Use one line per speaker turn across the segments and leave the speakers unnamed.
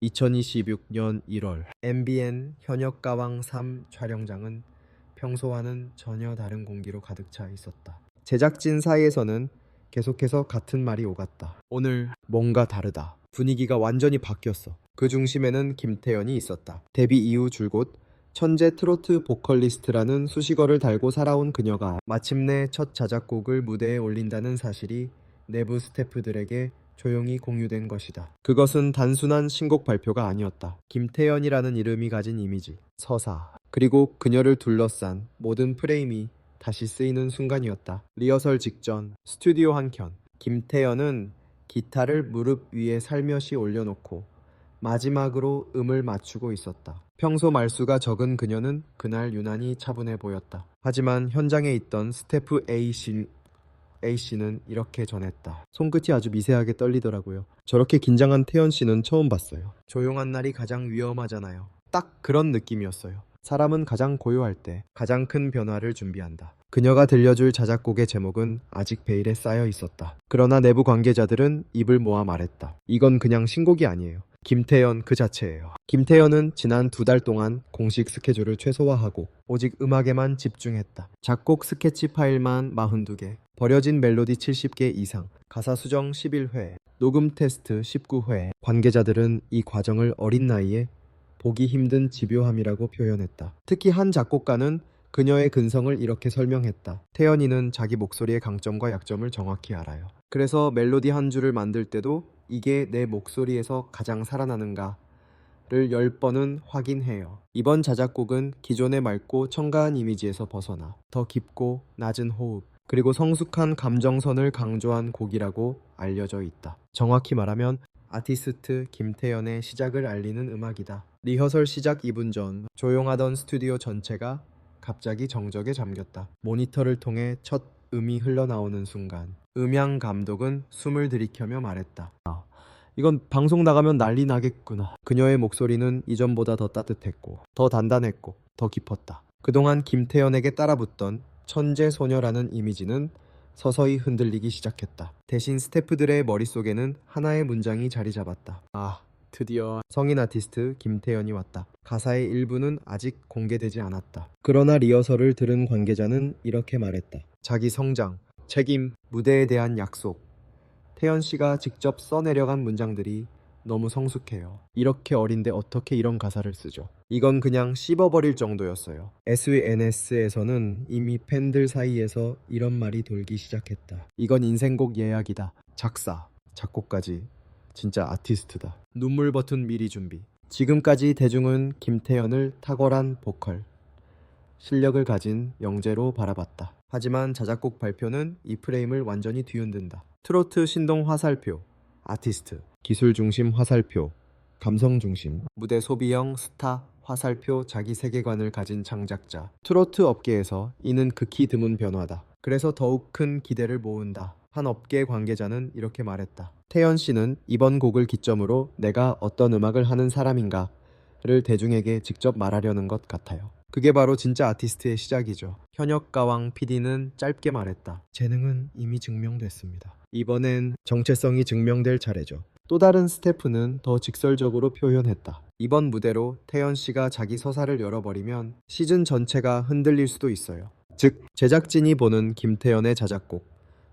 2026년 1월 MBN 현역가왕 3 촬영장은 평소와는 전혀 다른 공기로 가득 차 있었다. 제작진 사이에서는 계속해서 같은 말이 오갔다. 오늘 뭔가 다르다. 분위기가 완전히 바뀌었어. 그 중심에는 김태연이 있었다. 데뷔 이후 줄곧 천재 트로트 보컬리스트라는 수식어를 달고 살아온 그녀가 마침내 첫 자작곡을 무대에 올린다는 사실이 내부 스태프들에게 조용히 공유된 것이다. 그것은 단순한 신곡 발표가 아니었다. 김태연이라는 이름이 가진 이미지, 서사, 그리고 그녀를 둘러싼 모든 프레임이 다시 쓰이는 순간이었다. 리허설 직전 스튜디오 한켠, 김태연은 기타를 무릎 위에 살며시 올려놓고 마지막으로 음을 맞추고 있었다. 평소 말수가 적은 그녀는 그날 유난히 차분해 보였다. 하지만 현장에 있던 스태프 A씨는 이렇게 전했다. 손끝이 아주 미세하게 떨리더라고요. 저렇게 긴장한 태연 씨는 처음 봤어요. 조용한 날이 가장 위험하잖아요. 딱 그런 느낌이었어요. 사람은 가장 고요할 때 가장 큰 변화를 준비한다. 그녀가 들려줄 자작곡의 제목은 아직 베일에 쌓여 있었다. 그러나 내부 관계자들은 입을 모아 말했다. 이건 그냥 신곡이 아니에요. 김태연 그 자체예요. 김태연은 지난 2달 동안 공식 스케줄을 최소화하고 오직 음악에만 집중했다. 작곡 스케치 파일만 42개, 버려진 멜로디 70개 이상, 가사 수정 11회, 녹음 테스트 19회. 관계자들은 이 과정을 어린 나이에 보기 힘든 집요함이라고 표현했다. 특히 한 작곡가는 그녀의 근성을 이렇게 설명했다. 태연이는 자기 목소리의 강점과 약점을 정확히 알아요. 그래서 멜로디 한 줄을 만들 때도 이게 내 목소리에서 가장 살아나는가를 10번은 확인해요. 이번 자작곡은 기존의 맑고 청가한 이미지에서 벗어나 더 깊고 낮은 호흡, 그리고 성숙한 감정선을 강조한 곡이라고 알려져 있다. 정확히 말하면 아티스트 김태연의 시작을 알리는 음악이다. 리허설 시작 2분 전 조용하던 스튜디오 전체가 갑자기 정적에 잠겼다. 모니터를 통해 첫 음이 흘러나오는 순간 음향 감독은 숨을 들이켜며 말했다. 이건 방송 나가면 난리 나겠구나. 그녀의 목소리는 이전보다 더 따뜻했고 더 단단했고 더 깊었다. 그동안 김태연에게 따라붙던 천재 소녀라는 이미지는 서서히 흔들리기 시작했다. 대신 스태프들의 머릿속에는 하나의 문장이 자리 잡았다. 드디어 성인 아티스트 김태연이 왔다. 가사의 일부는 아직 공개되지 않았다. 그러나 리허설을 들은 관계자는 이렇게 말했다. 자기 성장, 책임, 무대에 대한 약속. 태연 씨가 직접 써내려간 문장들이 너무 성숙해요. 이렇게 어린데 어떻게 이런 가사를 쓰죠? 이건 그냥 씹어버릴 정도였어요. SNS에서는 이미 팬들 사이에서 이런 말이 돌기 시작했다. 이건 인생곡 예약이다. 작사, 작곡까지 진짜 아티스트다. 눈물 버튼 미리 준비. 지금까지 대중은 김태연을 탁월한 보컬, 실력을 가진 영재로 바라봤다. 하지만 자작곡 발표는 이 프레임을 완전히 뒤흔든다. 트로트 신동 화살표, 아티스트, 기술 중심 화살표, 감성 중심, 무대 소비형 스타 화살표, 자기 세계관을 가진 창작자. 트로트 업계에서 이는 극히 드문 변화다. 그래서 더욱 큰 기대를 모은다. 한 업계 관계자는 이렇게 말했다. 태연 씨는 이번 곡을 기점으로 내가 어떤 음악을 하는 사람인가를 대중에게 직접 말하려는 것 같아요. 그게 바로 진짜 아티스트의 시작이죠. 현역가왕 PD는 짧게 말했다. 재능은 이미 증명됐습니다. 이번엔 정체성이 증명될 차례죠. 또 다른 스태프는 더 직설적으로 표현했다. 이번 무대로 태연 씨가 자기 서사를 열어버리면 시즌 전체가 흔들릴 수도 있어요. 즉, 제작진이 보는 김태연의 자작곡.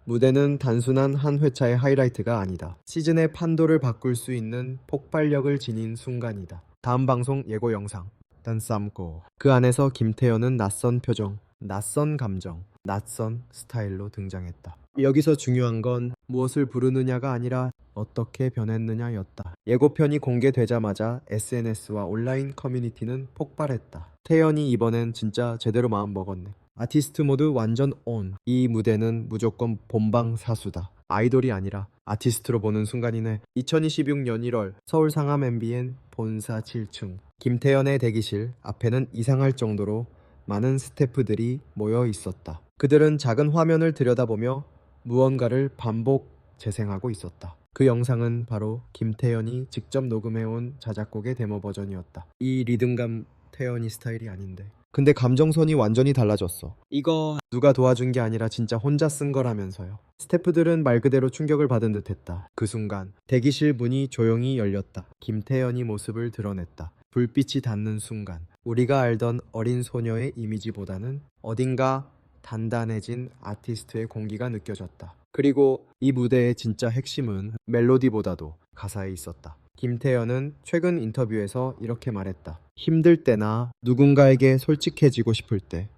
무대는 단순한 한 회차의 하이라이트가 아니다. 시즌의 판도를 바꿀 수 있는 폭발력을 지닌 순간이다. 다음 방송 예고 영상. 딴쌈고. 그 안에서 김태연은 낯선 표정, 낯선 감정, 낯선 스타일로 등장했다. 여기서 중요한 건 무엇을 부르느냐가 아니라 어떻게 변했느냐였다. 예고편이 공개되자마자 SNS와 온라인 커뮤니티는 폭발했다. 태연이 이번엔 진짜 제대로 마음 먹었네. 아티스트 모드 완전 온. 이 무대는 무조건 본방사수다. 아이돌이 아니라 아티스트로 보는 순간이네. 2026년 1월 서울 상암 MBN 본사 7층. 김태연의 대기실 앞에는 이상할 정도로 많은 스태프들이 모여 있었다. 그들은 작은 화면을 들여다보며 무언가를 반복 재생하고 있었다. 그 영상은 바로 김태연이 직접 녹음해온 자작곡의 데모 버전이었다. 이 리듬감 태연이 스타일이 아닌데. 근데 감정선이 완전히 달라졌어. 이거 누가 도와준 게 아니라 진짜 혼자 쓴 거라면서요. 스태프들은 말 그대로 충격을 받은 듯했다. 그 순간 대기실 문이 조용히 열렸다. 김태연이 모습을 드러냈다. 불빛이 닿는 순간 우리가 알던 어린 소녀의 이미지보다는 어딘가 단단해진 아티스트의 공기가 느껴졌다. 그리고 이 무대의 진짜 핵심은 멜로디보다도 가사에 있었다. 김태연은 최근 인터뷰에서 이렇게 말했다. 힘들 때나 누군가에게 솔직해지고 싶을 때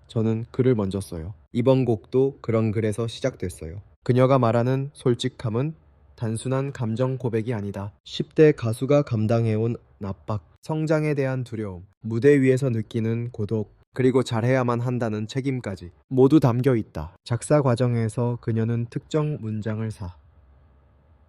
저는 글을 먼저 써요. 이번 곡도 그런 글에서 시작됐어요. 그녀가 말하는 솔직함은 단순한 감정 고백이 아니다. 10대 가수가 감당해온 압박, 성장에 대한 두려움, 무대 위에서 느끼는 고독, 그리고 잘해야만 한다는 책임까지 모두 담겨 있다. 작사 과정에서 그녀는 특정 문장을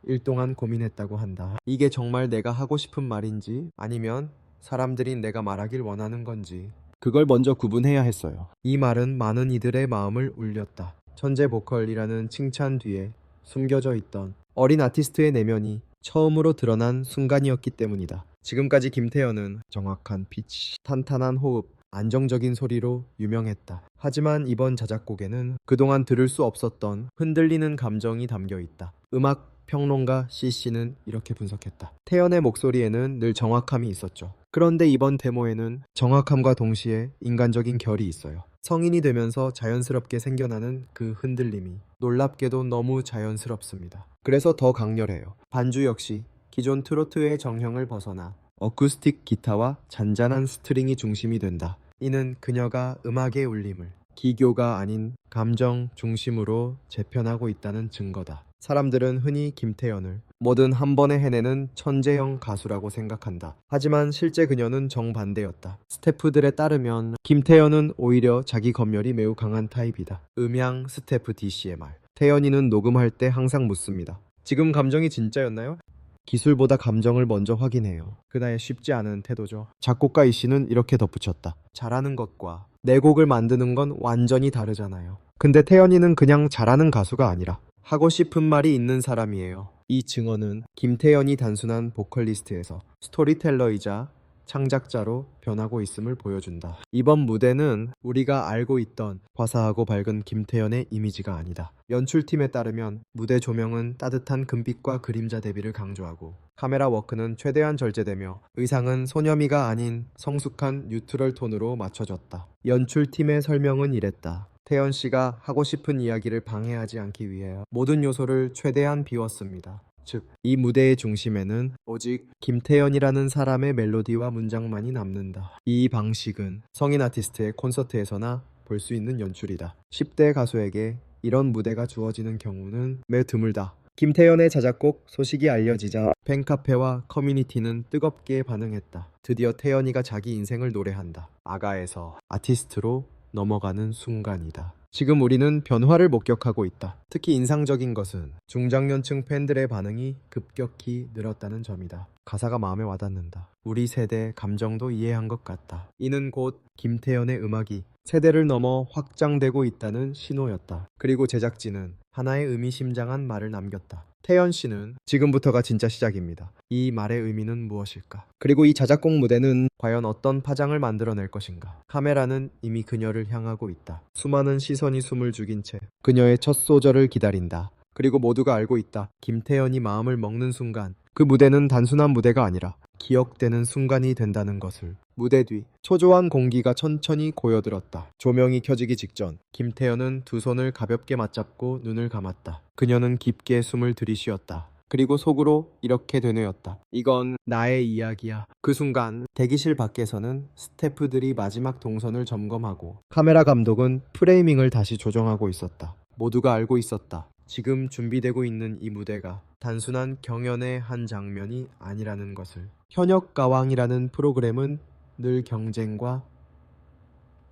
일 동안 고민했다고 한다. 이게 정말 내가 하고 싶은 말인지 아니면 사람들이 내가 말하길 원하는 건지 그걸 먼저 구분해야 했어요. 이 말은 많은 이들의 마음을 울렸다. 천재 보컬이라는 칭찬 뒤에 숨겨져 있던 어린 아티스트의 내면이 처음으로 드러난 순간이었기 때문이다. 지금까지 김태연은 정확한 피치, 탄탄한 호흡, 안정적인 소리로 유명했다. 하지만 이번 자작곡에는 그동안 들을 수 없었던 흔들리는 감정이 담겨 있다. 음악 평론가 CC는 이렇게 분석했다. 태연의 목소리에는 늘 정확함이 있었죠. 그런데 이번 데모에는 정확함과 동시에 인간적인 결이 있어요. 성인이 되면서 자연스럽게 생겨나는 그 흔들림이 놀랍게도 너무 자연스럽습니다. 그래서 더 강렬해요. 반주 역시 기존 트로트의 정형을 벗어나 어쿠스틱 기타와 잔잔한 스트링이 중심이 된다. 이는 그녀가 음악의 울림을 기교가 아닌 감정 중심으로 재편하고 있다는 증거다. 사람들은 흔히 김태연을 뭐든 한 번에 해내는 천재형 가수라고 생각한다. 하지만 실제 그녀는 정반대였다. 스태프들에 따르면 김태연은 오히려 자기 검열이 매우 강한 타입이다. 음향 스태프 DC의 말. 태연이는 녹음할 때 항상 묻습니다. 지금 감정이 진짜였나요? 기술보다 감정을 먼저 확인해요. 그나의 쉽지 않은 태도죠. 작곡가 이씨는 이렇게 덧붙였다. 잘하는 것과 내 곡을 만드는 건 완전히 다르잖아요. 근데 태연이는 그냥 잘하는 가수가 아니라 하고 싶은 말이 있는 사람이에요. 이 증언은 김태연이 단순한 보컬리스트에서 스토리텔러이자 창작자로 변하고 있음을 보여준다. 이번 무대는 우리가 알고 있던 화사하고 밝은 김태연의 이미지가 아니다. 연출팀에 따르면 무대 조명은 따뜻한 금빛과 그림자 대비를 강조하고 카메라 워크는 최대한 절제되며 의상은 소녀미가 아닌 성숙한 뉴트럴 톤으로 맞춰졌다. 연출팀의 설명은 이랬다. 태연 씨가 하고 싶은 이야기를 방해하지 않기 위해 모든 요소를 최대한 비웠습니다. 즉, 이 무대의 중심에는 오직 김태연이라는 사람의 멜로디와 문장만이 남는다. 이 방식은 성인 아티스트의 콘서트에서나 볼 수 있는 연출이다. 10대 가수에게 이런 무대가 주어지는 경우는 매우 드물다. 김태연의 자작곡 소식이 알려지자 팬카페와 커뮤니티는 뜨겁게 반응했다. 드디어 태연이가 자기 인생을 노래한다. 아가에서 아티스트로 넘어가는 순간이다. 지금 우리는 변화를 목격하고 있다. 특히 인상적인 것은 중장년층 팬들의 반응이 급격히 늘었다는 점이다. 가사가 마음에 와닿는다. 우리 세대 감정도 이해한 것 같다. 이는 곧 김태연의 음악이 세대를 넘어 확장되고 있다는 신호였다. 그리고 제작진은 하나의 의미심장한 말을 남겼다. 태연 씨는 지금부터가 진짜 시작입니다. 이 말의 의미는 무엇일까? 그리고 이 자작곡 무대는 과연 어떤 파장을 만들어낼 것인가? 카메라는 이미 그녀를 향하고 있다. 수많은 시선이 숨을 죽인 채 그녀의 첫 소절을 기다린다. 그리고 모두가 알고 있다. 김태연이 마음을 먹는 순간 그 무대는 단순한 무대가 아니라 기억되는 순간이 된다는 것을. 무대 뒤 초조한 공기가 천천히 고여들었다. 조명이 켜지기 직전 김태연은 두 손을 가볍게 맞잡고 눈을 감았다. 그녀는 깊게 숨을 들이쉬었다. 그리고 속으로 이렇게 되뇌었다. 이건 나의 이야기야. 그 순간 대기실 밖에서는 스태프들이 마지막 동선을 점검하고 카메라 감독은 프레이밍을 다시 조정하고 있었다. 모두가 알고 있었다. 지금 준비되고 있는 이 무대가 단순한 경연의 한 장면이 아니라는 것을. 현역가왕이라는 프로그램은 늘 경쟁과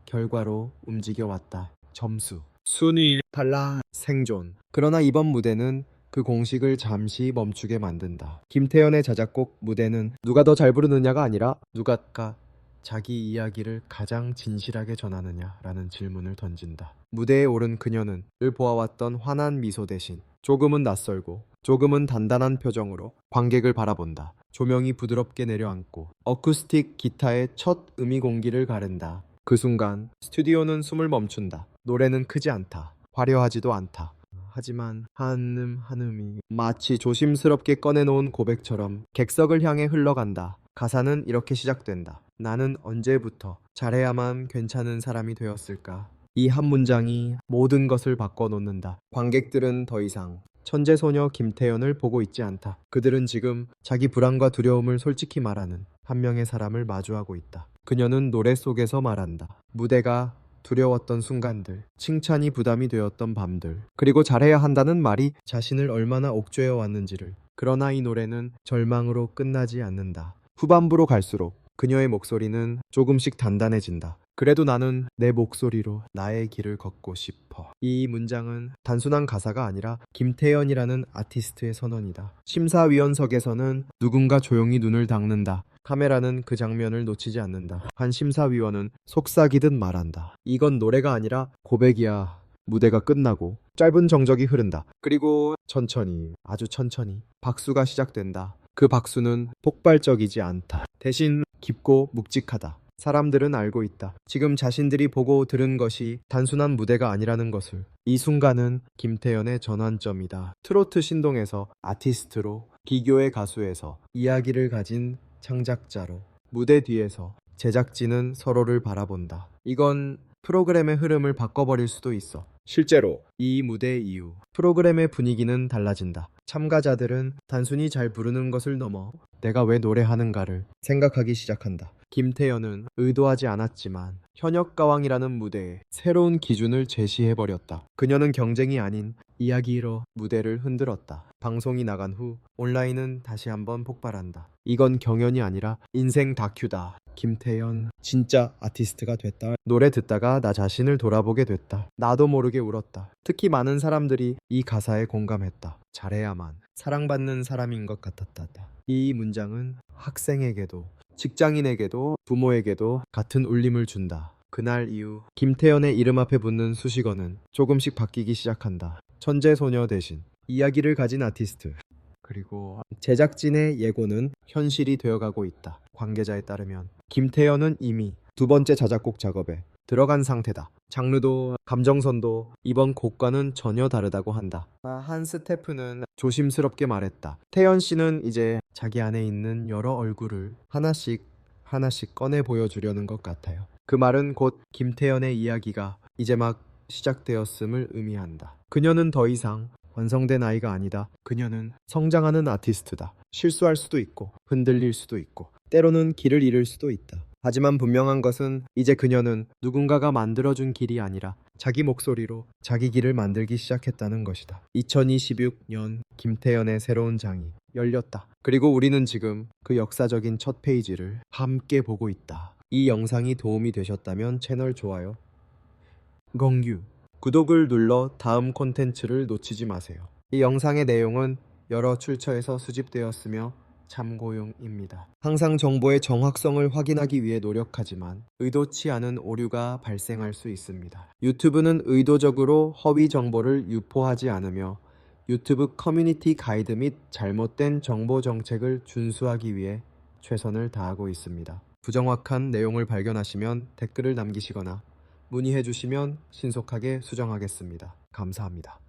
결과로 움직여왔다. 점수, 순위, 탈락, 생존. 그러나 이번 무대는 그 공식을 잠시 멈추게 만든다. 김태연의 자작곡 무대는 누가 더 잘 부르느냐가 아니라 누가 자기 이야기를 가장 진실하게 전하느냐라는 질문을 던진다. 무대에 오른 그녀는 늘 보아왔던 환한 미소 대신 조금은 낯설고 조금은 단단한 표정으로 관객을 바라본다. 조명이 부드럽게 내려앉고 어쿠스틱 기타의 첫 음이 공기를 가른다. 그 순간 스튜디오는 숨을 멈춘다. 노래는 크지 않다. 화려하지도 않다. 하지만 한음 한음이 마치 조심스럽게 꺼내놓은 고백처럼 객석을 향해 흘러간다. 가사는 이렇게 시작된다. 나는 언제부터 잘해야만 괜찮은 사람이 되었을까? 이 한 문장이 모든 것을 바꿔놓는다. 관객들은 더 이상 천재소녀 김태연을 보고 있지 않다. 그들은 지금 자기 불안과 두려움을 솔직히 말하는 한 명의 사람을 마주하고 있다. 그녀는 노래 속에서 말한다. 무대가 두려웠던 순간들, 칭찬이 부담이 되었던 밤들, 그리고 잘해야 한다는 말이 자신을 얼마나 옥죄어 왔는지를. 그러나 이 노래는 절망으로 끝나지 않는다. 후반부로 갈수록 그녀의 목소리는 조금씩 단단해진다. 그래도 나는 내 목소리로 나의 길을 걷고 싶어. 이 문장은 단순한 가사가 아니라 김태연이라는 아티스트의 선언이다. 심사위원석에서는 누군가 조용히 눈을 닦는다. 카메라는 그 장면을 놓치지 않는다. 한 심사위원은 속삭이듯 말한다. 이건 노래가 아니라 고백이야. 무대가 끝나고 짧은 정적이 흐른다. 그리고 천천히, 아주 천천히 박수가 시작된다. 그 박수는 폭발적이지 않다. 대신 깊고 묵직하다. 사람들은 알고 있다. 지금 자신들이 보고 들은 것이 단순한 무대가 아니라는 것을. 이 순간은 김태연의 전환점이다. 트로트 신동에서 아티스트로, 기교의 가수에서 이야기를 가진 창작자로, 무대 뒤에서 제작진은 서로를 바라본다. 이건 프로그램의 흐름을 바꿔버릴 수도 있어. 실제로 이 무대 이후 프로그램의 분위기는 달라진다. 참가자들은 단순히 잘 부르는 것을 넘어 내가 왜 노래하는가를 생각하기 시작한다. 김태연은 의도하지 않았지만 현역가왕이라는 무대에 새로운 기준을 제시해버렸다. 그녀는 경쟁이 아닌 이야기로 무대를 흔들었다. 방송이 나간 후 온라인은 다시 한번 폭발한다. 이건 경연이 아니라 인생 다큐다. 김태연 진짜 아티스트가 됐다. 노래 듣다가 나 자신을 돌아보게 됐다. 나도 모르게 울었다. 특히 많은 사람들이 이 가사에 공감했다. 잘해야만 사랑받는 사람인 것 같았다. 이 문장은 학생에게도 직장인에게도 부모에게도 같은 울림을 준다. 그날 이후 김태연의 이름 앞에 붙는 수식어는 조금씩 바뀌기 시작한다. 천재소녀 대신 이야기를 가진 아티스트. 그리고 제작진의 예고는 현실이 되어가고 있다. 관계자에 따르면 김태연은 이미 두 번째 자작곡 작업에 들어간 상태다. 장르도 감정선도 이번 곡과는 전혀 다르다고 한다. 한 스태프는 조심스럽게 말했다. 태연 씨는 이제 자기 안에 있는 여러 얼굴을 하나씩 꺼내 보여주려는 것 같아요. 그 말은 곧 김태연의 이야기가 이제 막 시작되었음을 의미한다. 그녀는 더 이상 완성된 아이가 아니다. 그녀는 성장하는 아티스트다. 실수할 수도 있고 흔들릴 수도 있고 때로는 길을 잃을 수도 있다. 하지만 분명한 것은 이제 그녀는 누군가가 만들어준 길이 아니라 자기 목소리로 자기 길을 만들기 시작했다는 것이다. 2026년 김태연의 새로운 장이 열렸다. 그리고 우리는 지금 그 역사적인 첫 페이지를 함께 보고 있다. 이 영상이 도움이 되셨다면 채널 좋아요, 공유, 구독을 눌러 다음 콘텐츠를 놓치지 마세요. 이 영상의 내용은 여러 출처에서 수집되었으며 참고용입니다. 항상 정보의 정확성을 확인하기 위해 노력하지만 의도치 않은 오류가 발생할 수 있습니다. 유튜브는 의도적으로 허위 정보를 유포하지 않으며 유튜브 커뮤니티 가이드 및 잘못된 정보 정책을 준수하기 위해 최선을 다하고 있습니다. 부정확한 내용을 발견하시면 댓글을 남기시거나 문의해 주시면 신속하게 수정하겠습니다. 감사합니다.